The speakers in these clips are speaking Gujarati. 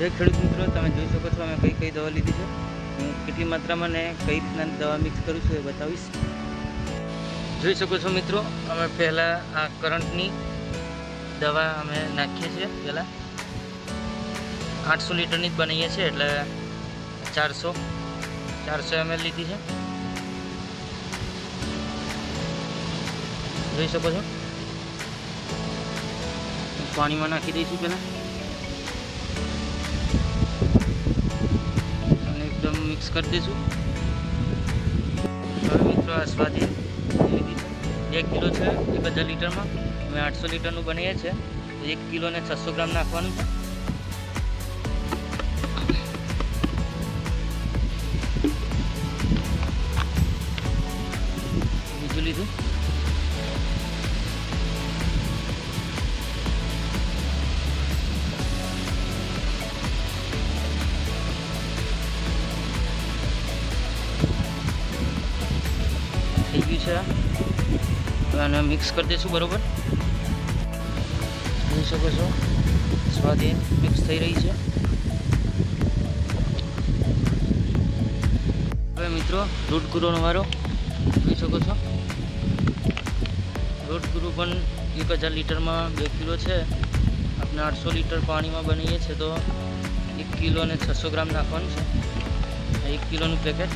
जय खेडूत मित्रों, તમે જોઈ શકો છો અમે કઈ દવા લીધી છે, હું કેટલી માત્રામાં ને કઈ રીતના દવા મિક્સ કરું છું એ બતાવીશ। જોઈ શકો છો મિત્રો, અમે પહેલાં આ કરંટની દવા અમે નાખીએ છીએ। પહેલાં 800 લીટરની જ બનાવીએ છીએ, એટલે 400 ml લીધી છે। જોઈ શકો છો, પાણીમાં નાખી દઈશું પહેલાં અને એકદમ મિક્સ કરી દઈશું। હવે મિત્રો આ સ્વાદિન લીધી છે, 1 કિલો છે 1000 લીટરમાં, અમે 800 લીટરનું બનાવીએ છીએ, 1 કિલોને 600 ગ્રામ નાખવાનું છે। બીજું લીધું, થઈ ગયું છે અને મિક્સ કરી દઈશું બરોબર। જોઈ શકો છો સ્વાદિન મિક્સ થઈ રહી છે। હવે મિત્રો રૂટ ગુરુનો વારો, જોઈ શકો છો રૂટ ગુરુ પણ 1000 લીટરમાં 2 કિલો છે, આપણે 800 લીટર પાણીમાં બનાવીએ છીએ તો 1 કિલો ને 600 ગ્રામ નાખવાનું છે। 1 કિલોનું પેકેટ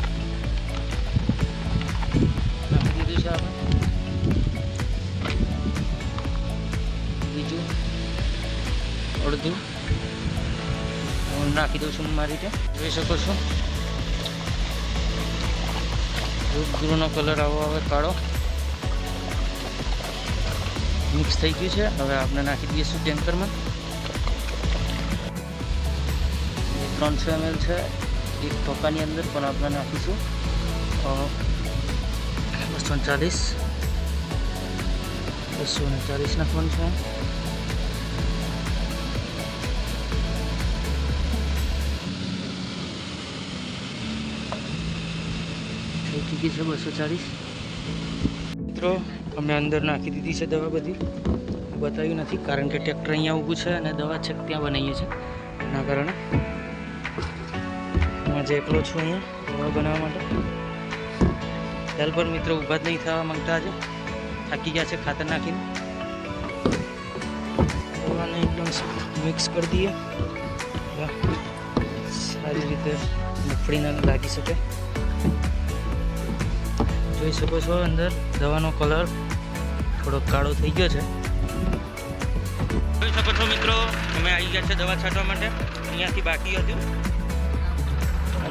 નાખી દીધું છે આપણે। બીજું અડધું હું નાખી દઉં છું મારી રીતે, જોઈ શકો છો રૂટ ગુરુનો કલર આવો આવે કાળો, મિક્સ થઈ ગયું છે। હવે આપણે નાખી દઈશું ટેન્કરમાં, 300 ml છે, એક ટોકાની અંદર પણ આપણે નાખીશું 240 નાખવાનું છે। થઈ ગઈ છે 240 મિત્રો, અમે અંદર નાખી દીધી છે દવા બધી, બતાવ્યું નથી કારણ કે ટ્રેક્ટર અહીંયા ઊભું છે અને દવા છેક ત્યાં બનાવીએ છીએ, એના કારણે હું આજે એકલો છું અહીંયા દવા બનાવવા માટે। હેલ્પર મિત્રો ઊભા જ નહીં થવા માંગતા, આજે થાકી ગયા છે ખાતર નાખીને। દવાને એકદમ મિક્સ કરી દઈએ, સારી રીતે મગફળીને લાગી શકે। જોઈ શકો છો અંદર દવાનો કલર થોડો કાળો થઈ ગયો છે। જોઈ શકો છો મિત્રો, અમે આવી ગયા છે દવા છાંટવા માટે, અહીંયાથી બાકી હતું।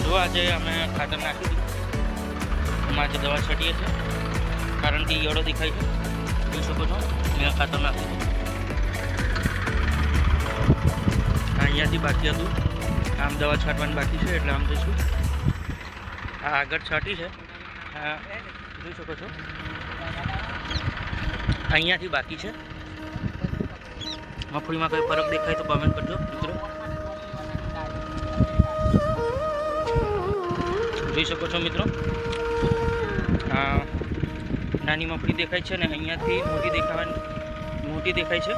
જો આજે અમે ખાતર નાખી દીધું, આજે દવા છાંટીએ છીએ કારણ કે ઈયળો દેખાય છે। જોઈ શકો છો મેં ખાતર નાખી દીધું, અહીંયાથી બાકી હતું, આમ દવા છાંટવાની બાકી છે એટલે આમ જઈશું। આ આગળ છાંટી છે, જોઈ શકો છો અહીંયાથી બાકી છે। મગફળીમાં કોઈ ફરક દેખાય તો કમેન્ટ કરજો મિત્રો। જોઈ શકો છો મિત્રો, આ નાની મગફળી દેખાય છે ને અહીંયાથી મોટી દેખાય છે,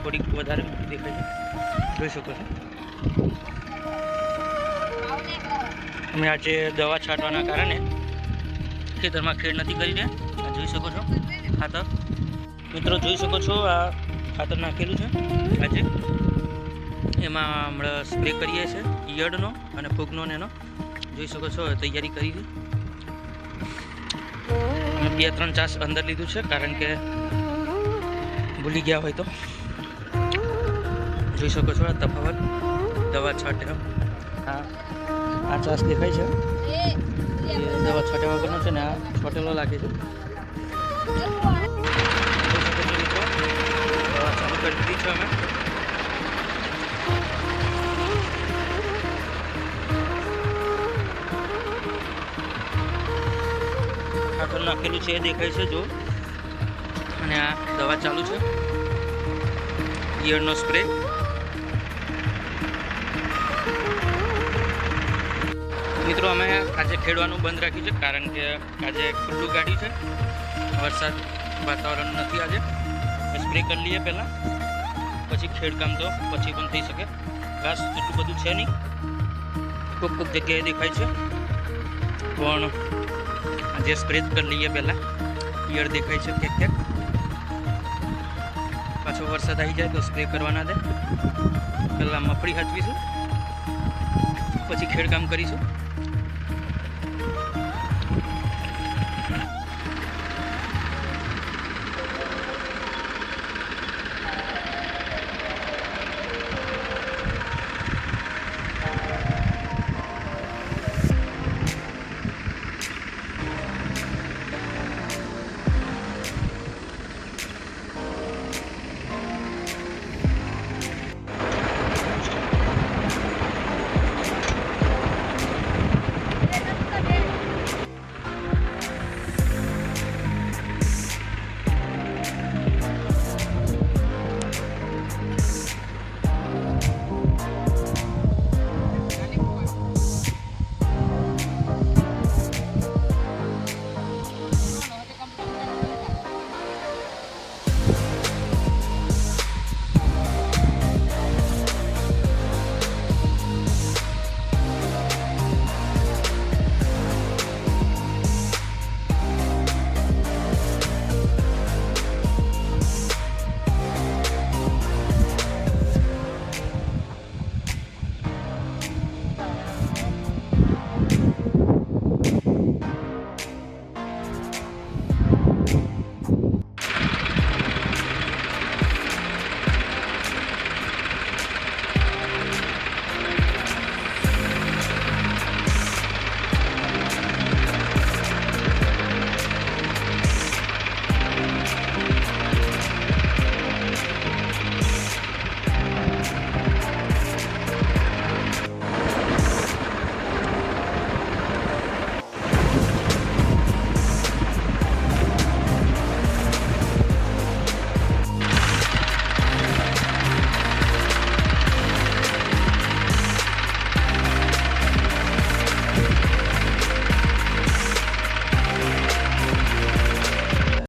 થોડીક વધારે મોટી દેખાય છે, જોઈ શકો છો। અમે આજે દવા છાંટવાના કારણે ખેતરમાં ખેડ નથી કરી રહ્યા, જોઈ શકો છો ખાતર મિત્રો, જોઈ શકો છો આ ખાતર નાખેલું છે આજે, એમાં હમણાં સ્પ્રે કરીએ છીએ ઈયળનો અને ફૂગનો ને એનો, જોઈ શકો છો તૈયારી કરી છે। અમે 2-3 ચાસ અંદર લીધું છે કારણ કે ભૂલી ગયા હોય તો। જોઈ શકો છો આ તફાવત દવા છાંટ્યા, આ ચાસ દેખાય છે એ દવા છાંટ્યા વગરનો છે ને આ છોટેલો લાગે છે। દવા ચાલુ કરી દીધી છે અમે, ખાતર નાખેલું છે એ દેખાય છે જો, અને આ દવા ચાલુ છે ઈયળનો સ્પ્રે। મિત્રો અમે આજે ખેડવાનું બંધ રાખ્યું છે કારણ કે આજે ખુલ્લું ગાડી છે, વરસાદ વાતાવરણ નથી આજે, સ્પ્રે કરી લઈએ પહેલાં, પછી ખેડકામ તો પછી પણ થઈ શકે। ઘાસ એટલું બધું છે નહીં, કોઈક કોઈક જગ્યાએ દેખાય છે, પણ આજે સ્પ્રે કરી લઈએ પહેલાં. ઈયળ દેખાય છે ક્યાંક ક્યાંક. પાછો વરસાદ આવી જાય તો સ્પ્રે કરવા ના દે. પહેલાં મફળી હાચવીશું, પછી ખેડકામ કરીશું.